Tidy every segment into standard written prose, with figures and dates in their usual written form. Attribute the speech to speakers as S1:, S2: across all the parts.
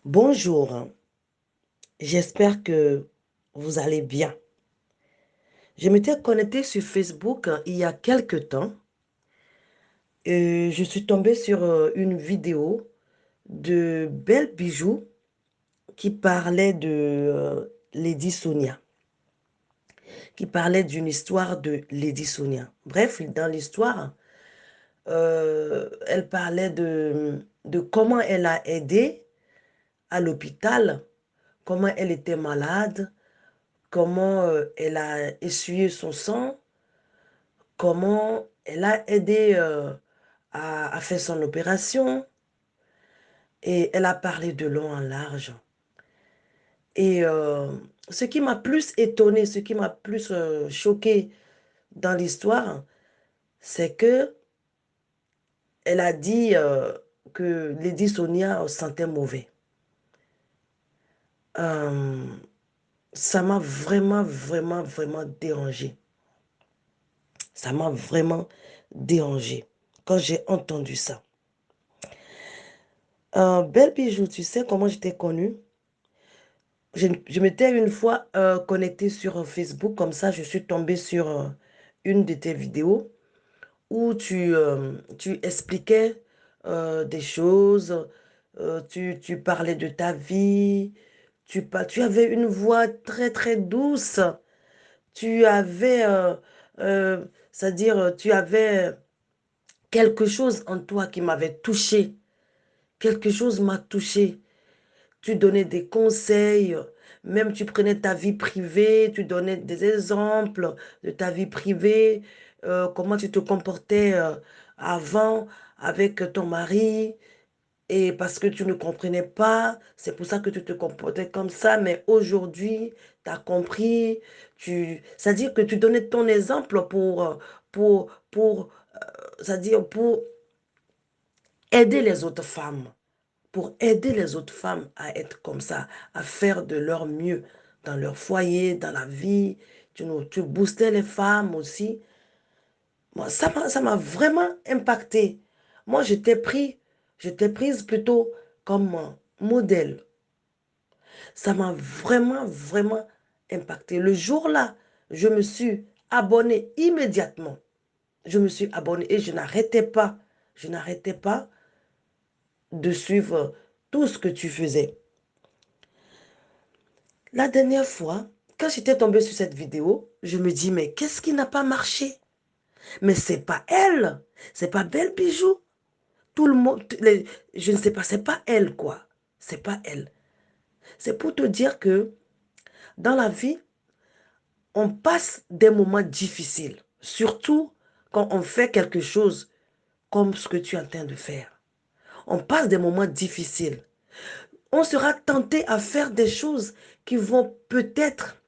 S1: Bonjour, j'espère que vous allez bien. Je m'étais connectée sur Facebook il y a quelque temps et je suis tombée sur une vidéo de Belle Bijou qui parlait de Lady Sonia, qui parlait d'une histoire de Lady Sonia. Bref, dans l'histoire, elle parlait de comment elle a aidé à l'hôpital, comment elle était malade, comment elle a essuyé son sang, comment elle a aidé à faire son opération et elle a parlé de long en large. Et ce qui m'a plus étonnée, ce qui m'a plus choqué dans l'histoire, c'est que elle a dit que Lady Sonia sentait mauvais. Euh, Ça m'a vraiment, vraiment, vraiment dérangé. Ça m'a vraiment dérangé quand j'ai entendu ça. Belle Bijou, tu sais comment j'étais connue? Je m'étais une fois connectée sur Facebook, comme ça, je suis tombée sur une de tes vidéos où tu expliquais des choses, tu parlais de ta vie, tu avais une voix très très douce, tu avais, c'est-à-dire, tu avais quelque chose en toi qui m'avait touchée, quelque chose m'a touchée. Tu donnais des conseils, même tu prenais ta vie privée, tu donnais des exemples de ta vie privée, comment tu te comportais avant avec ton mari, et parce que tu ne comprenais pas, c'est pour ça que tu te comportais comme ça, mais aujourd'hui, tu as compris, c'est-à-dire que tu donnais ton exemple pour, c'est-à-dire pour aider les autres femmes, pour aider les autres femmes à être comme ça, à faire de leur mieux dans leur foyer, dans la vie. Tu boostais les femmes aussi. Moi, ça m'a vraiment impacté. Moi, j'étais prise plutôt comme un modèle. Ça m'a vraiment, vraiment impacté. Le jour-là, je me suis abonnée immédiatement. Je me suis abonnée et je n'arrêtais pas de suivre tout ce que tu faisais. La dernière fois, quand j'étais tombée sur cette vidéo, je me dis, mais qu'est-ce qui n'a pas marché? Mais c'est pas elle, c'est pas Belle Bijou. Tout le monde, je ne sais pas, c'est pas elle, quoi. C'est pas elle. C'est pour te dire que dans la vie, on passe des moments difficiles, surtout quand on fait quelque chose comme ce que tu es en train de faire. On passe des moments difficiles. On sera tenté à faire des choses qui vont peut-être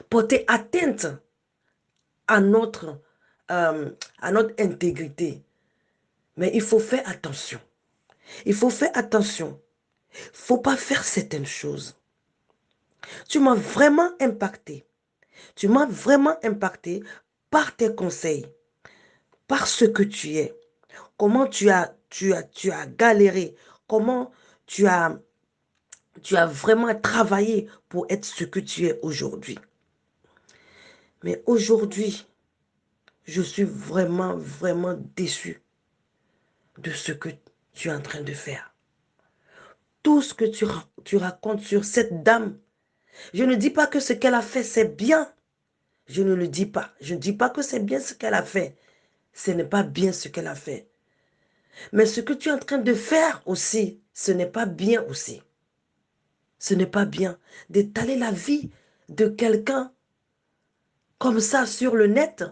S1: porter atteinte à notre, euh, à notre intégrité. Mais il faut faire attention. Il faut faire attention. Il ne faut pas faire certaines choses. Tu m'as vraiment impacté. Tu m'as vraiment impacté par tes conseils, par ce que tu es. Comment tu as galéré. Comment tu as, tu as vraiment travaillé pour être ce que tu es aujourd'hui. Mais aujourd'hui, je suis vraiment, vraiment déçue de ce que tu es en train de faire. Tout ce que tu racontes sur cette dame, je ne dis pas que ce qu'elle a fait, c'est bien. Je ne le dis pas. Je ne dis pas que c'est bien ce qu'elle a fait. Ce n'est pas bien ce qu'elle a fait. Mais ce que tu es en train de faire aussi, ce n'est pas bien aussi. Ce n'est pas bien d'étaler la vie de quelqu'un comme ça sur le net,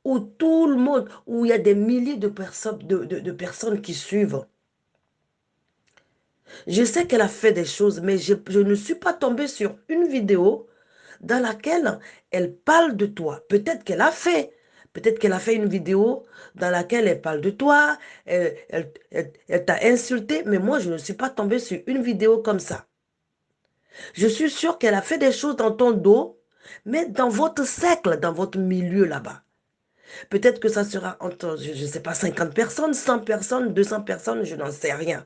S1: où tout le monde, où il y a des milliers de personnes, de personnes qui suivent. Je sais qu'elle a fait des choses, mais je ne suis pas tombée sur une vidéo dans laquelle elle parle de toi. Peut-être qu'elle a fait une vidéo dans laquelle elle parle de toi, elle t'a insulté, mais moi, je ne suis pas tombée sur une vidéo comme ça. Je suis sûre qu'elle a fait des choses dans ton dos, mais dans votre cercle, dans votre milieu là-bas. Peut-être que ça sera entre, je ne sais pas, 50 personnes, 100 personnes, 200 personnes, je n'en sais rien.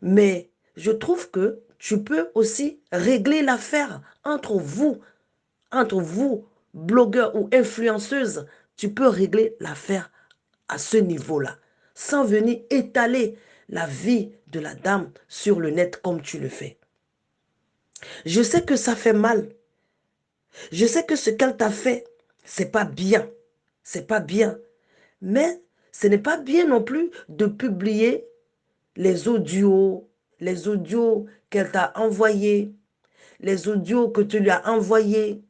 S1: Mais je trouve que tu peux aussi régler l'affaire entre vous, blogueurs ou influenceuses. Tu peux régler l'affaire à ce niveau-là, sans venir étaler la vie de la dame sur le net comme tu le fais. Je sais que ça fait mal. Je sais que ce qu'elle t'a fait, c'est pas bien. C'est pas bien. Mais ce n'est pas bien non plus de publier les audios, les audios qu'elle t'a envoyés, les audios que tu lui as envoyés.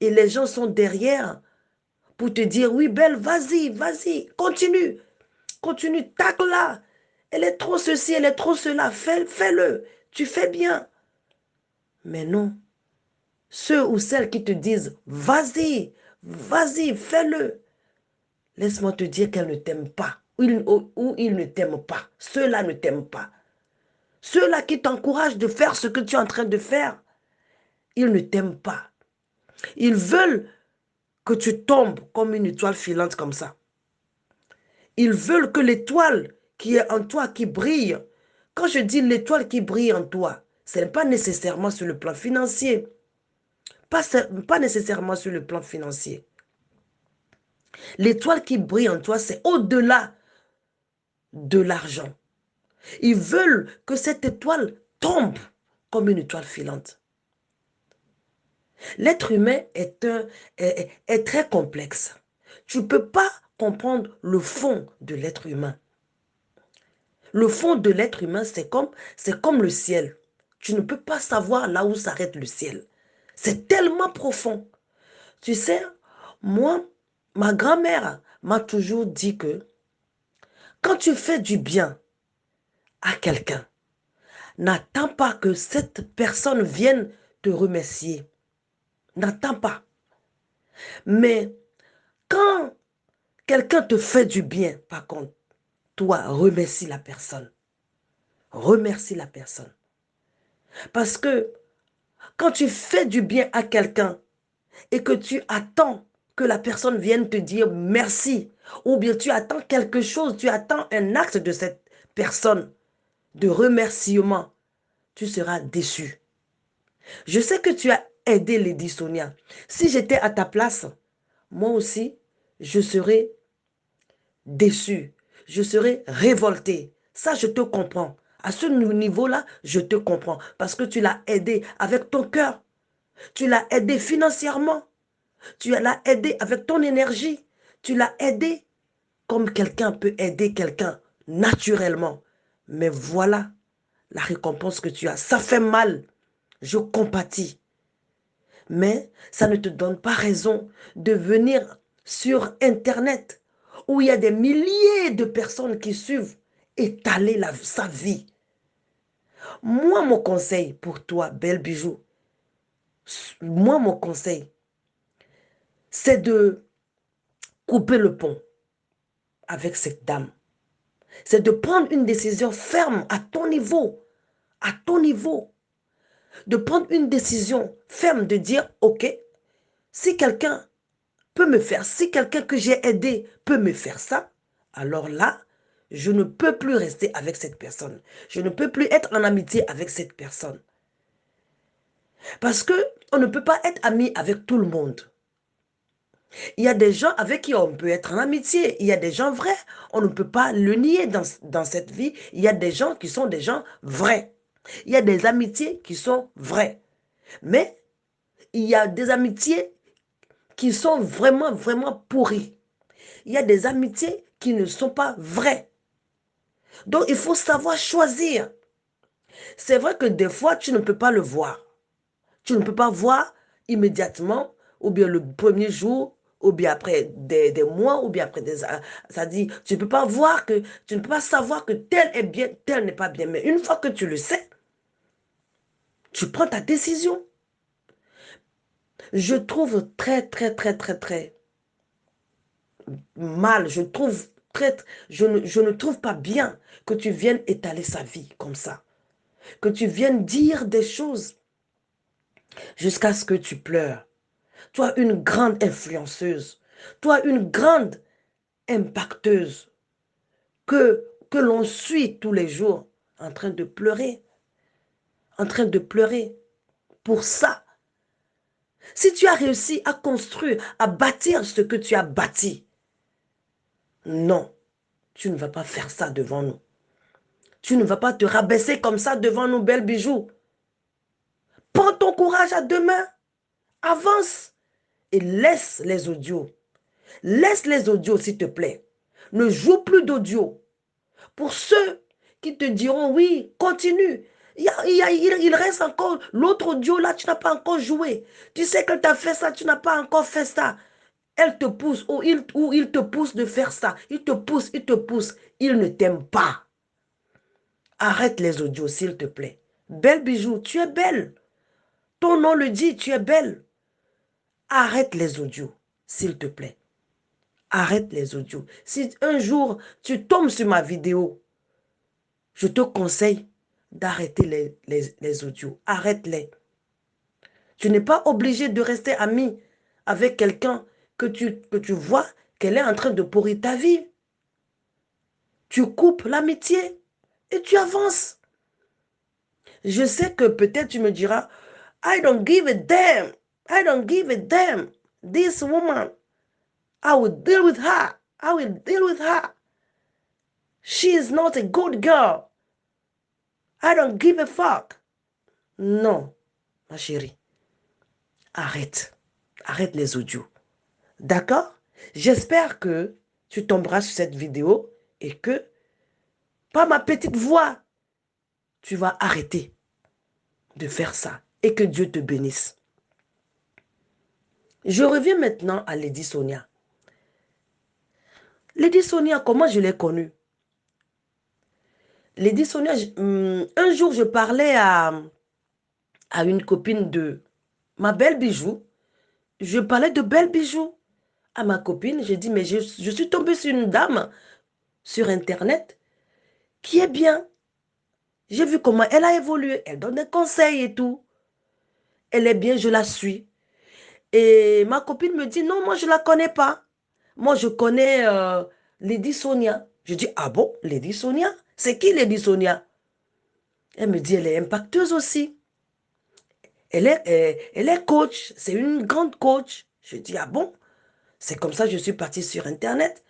S1: Et les gens sont derrière pour te dire, oui, Belle, vas-y, vas-y, continue, continue, tacle-la. Elle est trop ceci, elle est trop cela, fais-le, tu fais bien. Mais non, ceux ou celles qui te disent, vas-y, vas-y, fais-le. Laisse-moi te dire qu'elle ne t'aime pas ou ils ne t'aiment pas. Ceux-là ne t'aiment pas. Ceux-là qui t'encouragent de faire ce que tu es en train de faire, ils ne t'aiment pas. Ils veulent que tu tombes comme une étoile filante comme ça. Ils veulent que l'étoile qui est en toi, qui brille, quand je dis l'étoile qui brille en toi, ce n'est pas nécessairement sur le plan financier. Pas nécessairement sur le plan financier. L'étoile qui brille en toi, c'est au-delà de l'argent. Ils veulent que cette étoile tombe comme une étoile filante. L'être humain est très complexe. Tu ne peux pas comprendre le fond de l'être humain. Le fond de l'être humain, c'est comme le ciel. Tu ne peux pas savoir là où s'arrête le ciel. C'est tellement profond. Tu sais, moi, ma grand-mère m'a toujours dit que quand tu fais du bien à quelqu'un, n'attends pas que cette personne vienne te remercier. N'attends pas. Mais quand quelqu'un te fait du bien, par contre, toi, remercie la personne. Remercie la personne. Parce que quand tu fais du bien à quelqu'un et que tu attends que la personne vienne te dire merci, ou bien tu attends quelque chose, tu attends un acte de cette personne, de remerciement, tu seras déçu. Je sais que tu as aidé Lady Sonia. Si j'étais à ta place, moi aussi, je serais déçu. Je serais révolté. Ça, je te comprends. À ce niveau-là, je te comprends. Parce que tu l'as aidé avec ton cœur. Tu l'as aidé financièrement. Tu l'as aidé avec ton énergie. Tu l'as aidé comme quelqu'un peut aider quelqu'un naturellement. Mais voilà la récompense que tu as. Ça fait mal. Je compatis. Mais ça ne te donne pas raison de venir sur Internet où il y a des milliers de personnes qui suivent étaler sa vie. Moi, mon conseil pour toi, belle bijou, moi, mon conseil, c'est de couper le pont avec cette dame. C'est de prendre une décision ferme à ton niveau. À ton niveau. De prendre une décision ferme de dire, OK, si quelqu'un peut me faire, si quelqu'un que j'ai aidé peut me faire ça, alors là, je ne peux plus rester avec cette personne. Je ne peux plus être en amitié avec cette personne. Parce que on ne peut pas être ami avec tout le monde. Il y a des gens avec qui on peut être en amitié. Il y a des gens vrais. On ne peut pas le nier dans cette vie. Il y a des gens qui sont des gens vrais. Il y a des amitiés qui sont vraies. Mais il y a des amitiés qui sont vraiment, vraiment pourries. Il y a des amitiés qui ne sont pas vraies. Donc, il faut savoir choisir. C'est vrai que des fois, tu ne peux pas le voir. Tu ne peux pas voir immédiatement, ou bien le premier jour, ou bien après des mois, ou bien après des années. Ça dit, tu ne peux pas voir que, tu ne peux pas savoir que tel est bien, tel n'est pas bien. Mais une fois que tu le sais, tu prends ta décision. Je trouve très, très, très, très, très mal. Je ne trouve pas bien que tu viennes étaler sa vie comme ça. Que tu viennes dire des choses jusqu'à ce que tu pleures. Toi, une grande influenceuse. Toi, une grande impacteuse que l'on suit tous les jours. en train de pleurer. En train de pleurer pour ça. Si tu as réussi à construire, à bâtir ce que tu as bâti, non, tu ne vas pas faire ça devant nous. Tu ne vas pas te rabaisser comme ça devant nos belles bijoux. Prends ton courage à deux mains. Avance et laisse les audios. Laisse les audios, s'il te plaît. Ne joue plus d'audio. Pour ceux qui te diront, oui, continue. Il reste encore l'autre audio là, tu n'as pas encore joué. Tu sais que tu as fait ça, tu n'as pas encore fait ça. Elle te pousse ou il te pousse de faire ça. Il te pousse, il te pousse. Il ne t'aime pas. Arrête les audios, s'il te plaît. Belle bijou, tu es belle. Ton nom le dit, tu es belle. Arrête les audios, s'il te plaît. Arrête les audios. Si un jour tu tombes sur ma vidéo, je te conseille d'arrêter les audios. Arrête-les. Tu n'es pas obligé de rester ami avec quelqu'un que tu vois qu'elle est en train de pourrir ta vie. Tu coupes l'amitié et tu avances. Je sais que peut-être tu me diras, I don't give a damn. I don't give a damn. This woman, I will deal with her. I will deal with her. She is not a good girl. I don't give a fuck. Non, ma chérie. Arrête. Arrête les audios. D'accord? J'espère que tu tomberas sur cette vidéo et que, par ma petite voix, tu vas arrêter de faire ça et que Dieu te bénisse. Je reviens maintenant à Lady Sonia. Lady Sonia, comment je l'ai connue? Lady Sonia, un jour, je parlais à une copine de ma belle bijou. Je parlais de belle bijou à ma copine. J'ai dit, mais je suis tombée sur une dame sur Internet qui est bien. J'ai vu comment elle a évolué. Elle donne des conseils et tout. Elle est bien, je la suis. Et ma copine me dit, non, moi, je ne la connais pas. Moi, je connais Lady Sonia. Je dis, ah bon, Lady Sonia? C'est qui Lady Sonia? Elle me dit, elle est impacteuse aussi. Elle est coach. C'est une grande coach. Je dis, ah bon? C'est comme ça que je suis partie sur Internet.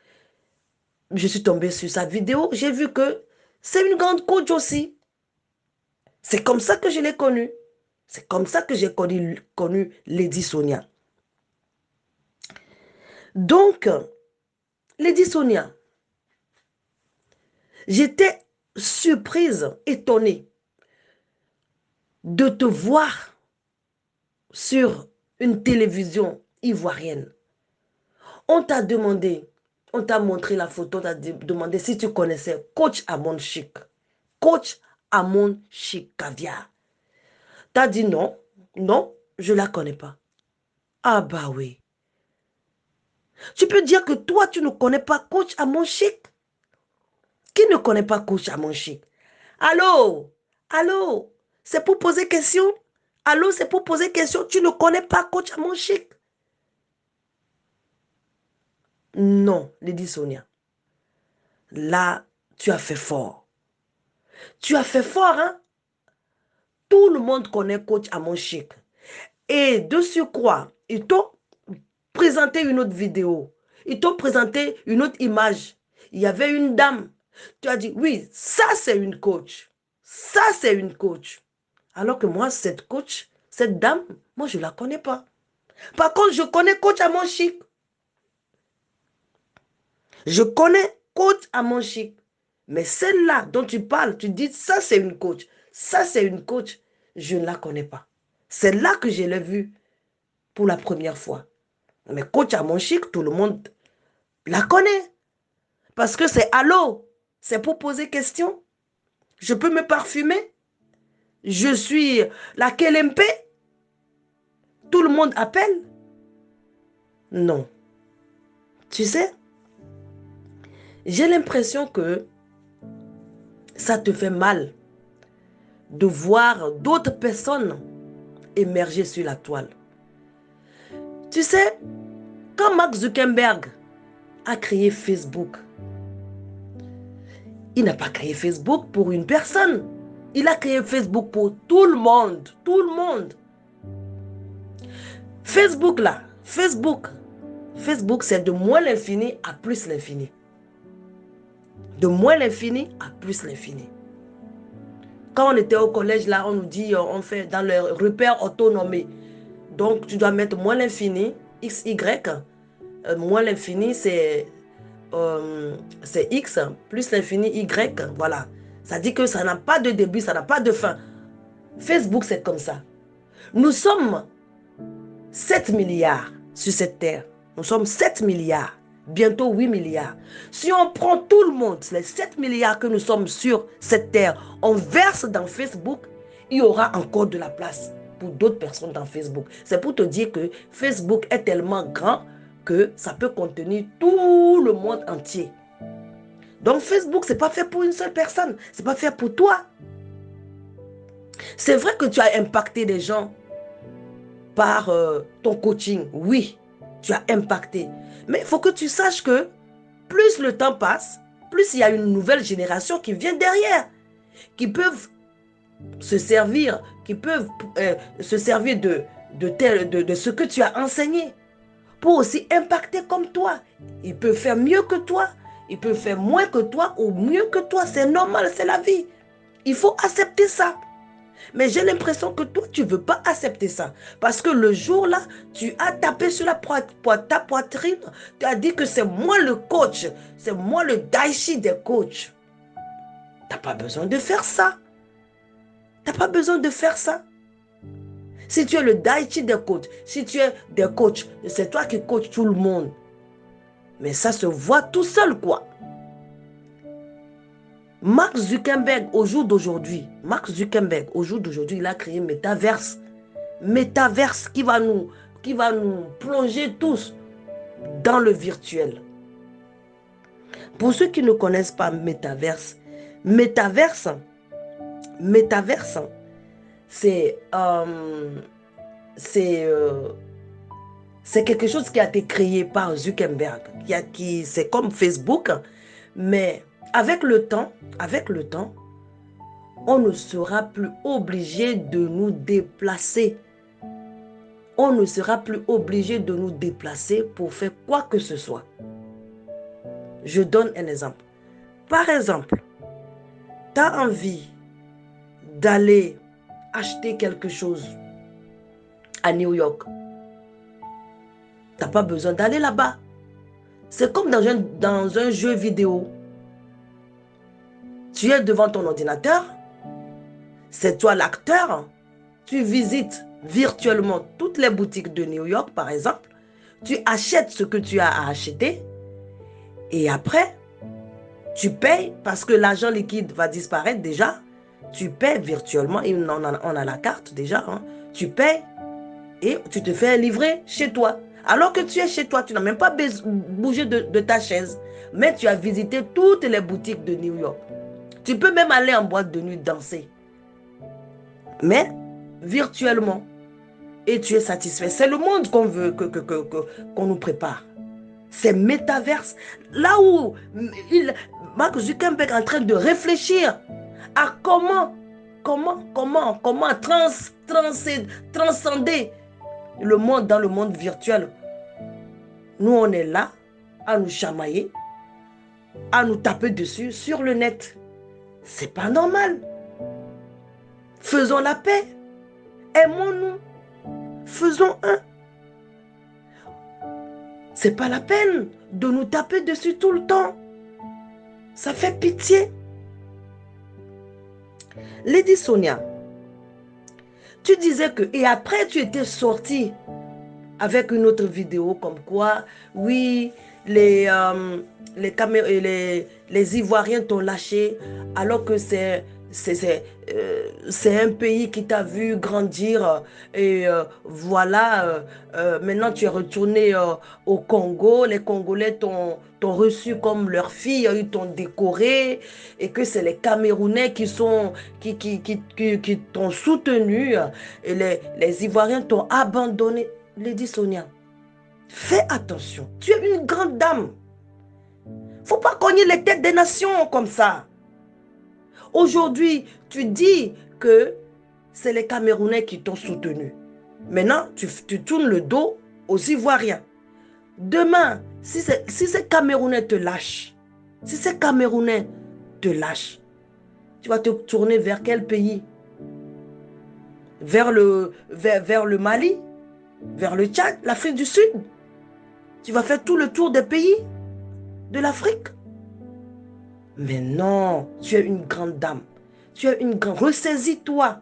S1: Je suis tombée sur sa vidéo. J'ai vu que c'est une grande coach aussi. C'est comme ça que je l'ai connue. C'est comme ça que j'ai connu Lady Sonia. Donc, Lady Sonia, j'étais surprise, étonnée de te voir sur une télévision ivoirienne. On t'a demandé, on t'a montré la photo, on t'a demandé si tu connaissais Coach Amon Chic. Coach Amon Chic Caviar. T'as dit non, non, je ne la connais pas. Ah bah oui. Tu peux dire que toi, tu ne connais pas Coach Amon Chic? Qui ne connaît pas Coach Amon Chic? Allô? Allô? C'est pour poser question? Allô, c'est pour poser question? Tu ne connais pas Coach Amon Chic? Non, Lady Sonia. Là, tu as fait fort. Tu as fait fort, hein? Tout le monde connaît Coach Amon Chic. Et de surcroît, ils t'ont présenté une autre vidéo. Ils t'ont présenté une autre image. Il y avait une dame. Tu as dit, oui, ça c'est une coach. Ça c'est une coach. Alors que moi, cette coach, cette dame, moi je ne la connais pas. Par contre, je connais Coach Amon Chic. Je connais Coach Amon Chic. Mais celle-là dont tu parles, tu dis, ça c'est une coach. Ça c'est une coach. Je ne la connais pas. C'est là que je l'ai vue pour la première fois. Mais Coach Amon Chic, tout le monde la connaît. Parce que c'est allô. C'est pour poser question. Je peux me parfumer. Je suis la KLMP. Tout le monde appelle. Non. Tu sais, j'ai l'impression que ça te fait mal de voir d'autres personnes émerger sur la toile. Tu sais, quand Mark Zuckerberg a créé Facebook, Il n'a pas créé Facebook pour une personne. Il a créé Facebook pour tout le monde. Tout le monde. Facebook là, Facebook, c'est de moins l'infini à plus l'infini. De moins l'infini à plus l'infini. Quand on était au collège, là, on nous dit, on fait dans le repère autonomé. Donc, tu dois mettre moins l'infini, x, y. Moins l'infini, c'est x, plus l'infini, y. Voilà. Ça dit que ça n'a pas de début, ça n'a pas de fin. Facebook, c'est comme ça. Nous sommes 7 milliards sur cette terre. Nous sommes 7 milliards. Bientôt 8 milliards. Si on prend tout le monde, les 7 milliards que nous sommes sur cette terre, on verse dans Facebook, il y aura encore de la place pour d'autres personnes dans Facebook. C'est pour te dire que Facebook est tellement grand que ça peut contenir tout le monde entier. Donc Facebook, ce n'est pas fait pour une seule personne. Ce n'est pas fait pour toi. C'est vrai que tu as impacté des gens par ton coaching. Oui, tu as impacté. Mais il faut que tu saches que plus le temps passe, plus il y a une nouvelle génération qui vient derrière, qui peuvent se servir, de ce que tu as enseigné pour aussi impacter comme toi. Ils peuvent faire mieux que toi, ils peuvent faire moins que toi ou mieux que toi. C'est normal, c'est la vie. Il faut accepter ça. Mais j'ai l'impression que toi, tu ne veux pas accepter ça. Parce que le jour-là, tu as tapé sur ta poitrine. Tu as dit que c'est moi le coach. C'est moi le Daichi des coachs. Tu n'as pas besoin de faire ça. Tu n'as pas besoin de faire ça. Si tu es le Daichi des coachs, si tu es des coachs, c'est toi qui coaches tout le monde. Mais ça se voit tout seul, quoi. Mark Zuckerberg, au jour d'aujourd'hui, il a créé Metaverse. Metaverse qui va nous plonger tous dans le virtuel. Pour ceux qui ne connaissent pas Metaverse, c'est quelque chose qui a été créé par Zuckerberg. C'est comme Facebook, mais avec le temps, on ne sera plus obligé de nous déplacer. On ne sera plus obligé de nous déplacer pour faire quoi que ce soit. Je donne un exemple. Par exemple, tu as envie d'aller acheter quelque chose à New York. Tu n'as pas besoin d'aller là-bas. C'est comme dans un jeu vidéo. Tu es devant ton ordinateur, c'est toi l'acteur, tu visites virtuellement toutes les boutiques de New York, par exemple, tu achètes ce que tu as à acheter et après, tu payes parce que l'argent liquide va disparaître déjà. Tu payes virtuellement, et on a la carte déjà, hein. Tu payes et tu te fais livrer chez toi. Alors que tu es chez toi, tu n'as même pas bougé de ta chaise, mais tu as visité toutes les boutiques de New York. Tu peux même aller en boîte de nuit danser. Mais virtuellement. Et tu es satisfait. C'est le monde qu'on veut qu'on nous prépare. C'est métaverse. Là où Mark Zuckerberg est en train de réfléchir à comment transcender le monde dans le monde virtuel. Nous, on est là à nous chamailler, à nous taper dessus sur le net. C'est pas normal. Faisons la paix. Aimons-nous. Faisons un. C'est pas la peine de nous taper dessus tout le temps. Ça fait pitié. Lady Sonia, tu disais que... Et après, tu étais sortie avec une autre vidéo comme quoi, oui, les Ivoiriens t'ont lâché alors que c'est un pays qui t'a vu grandir et voilà, maintenant tu es retourné au Congo, les Congolais t'ont reçu comme leur fille, ils t'ont décoré et que c'est les Camerounais qui t'ont soutenu et les Ivoiriens t'ont abandonné. Lady Sonia, fais attention, tu es une grande dame. Faut pas cogner les têtes des nations comme ça. Aujourd'hui, tu dis que c'est les Camerounais qui t'ont soutenu. Maintenant, tu tournes le dos aux Ivoiriens. Demain, si ces Camerounais te lâchent, si ces Camerounais te lâchent, tu vas te tourner vers quel pays? Vers le Mali? Vers le Tchad? L'Afrique du Sud? Tu vas faire tout le tour des pays de l'Afrique? Mais non, tu es une grande dame. Tu es une grande... Ressaisis-toi.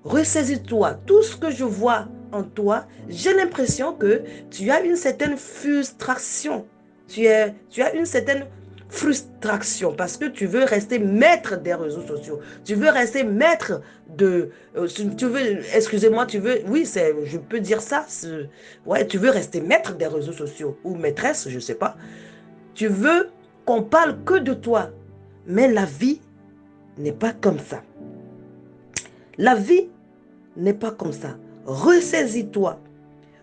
S1: Ressaisis-toi. Tout ce que je vois en toi, j'ai l'impression que tu as une certaine frustration. Tu as une certaine frustration parce que tu veux rester maître des réseaux sociaux. Tu veux rester maître de... tu veux, excusez-moi, tu veux... Oui, je peux dire ça. Ouais, tu veux rester maître des réseaux sociaux ou maîtresse, je ne sais pas. Tu veux qu'on parle que de toi. Mais la vie n'est pas comme ça. La vie n'est pas comme ça. Ressaisis-toi.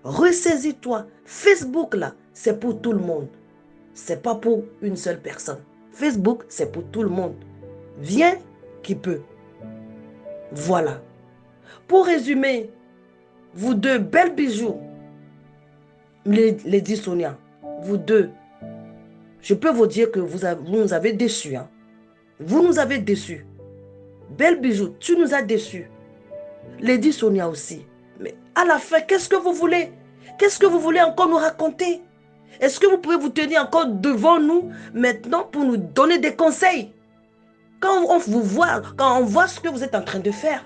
S1: Ressaisis-toi. Facebook, là, c'est pour tout le monde. C'est pas pour une seule personne. Facebook, c'est pour tout le monde. Viens qui peut. Voilà. Pour résumer, vous deux, belles bijoux, Lady Sonia, vous deux, je peux vous dire que vous nous avez déçus. Hein. Vous nous avez déçus. Belle bijoux, tu nous as déçus. Lady Sonia aussi. Mais à la fin, qu'est-ce que vous voulez? Qu'est-ce que vous voulez encore nous raconter? Est-ce que vous pouvez vous tenir encore devant nous maintenant pour nous donner des conseils? Quand on vous voit, quand on voit ce que vous êtes en train de faire,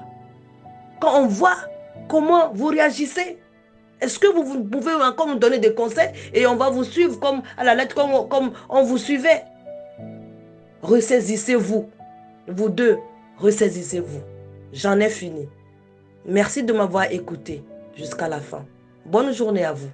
S1: quand on voit comment vous réagissez, est-ce que vous pouvez encore nous donner des conseils et on va vous suivre comme à la lettre, comme on vous suivait? Ressaisissez-vous. Vous deux, ressaisissez-vous. J'en ai fini. Merci de m'avoir écouté jusqu'à la fin. Bonne journée à vous.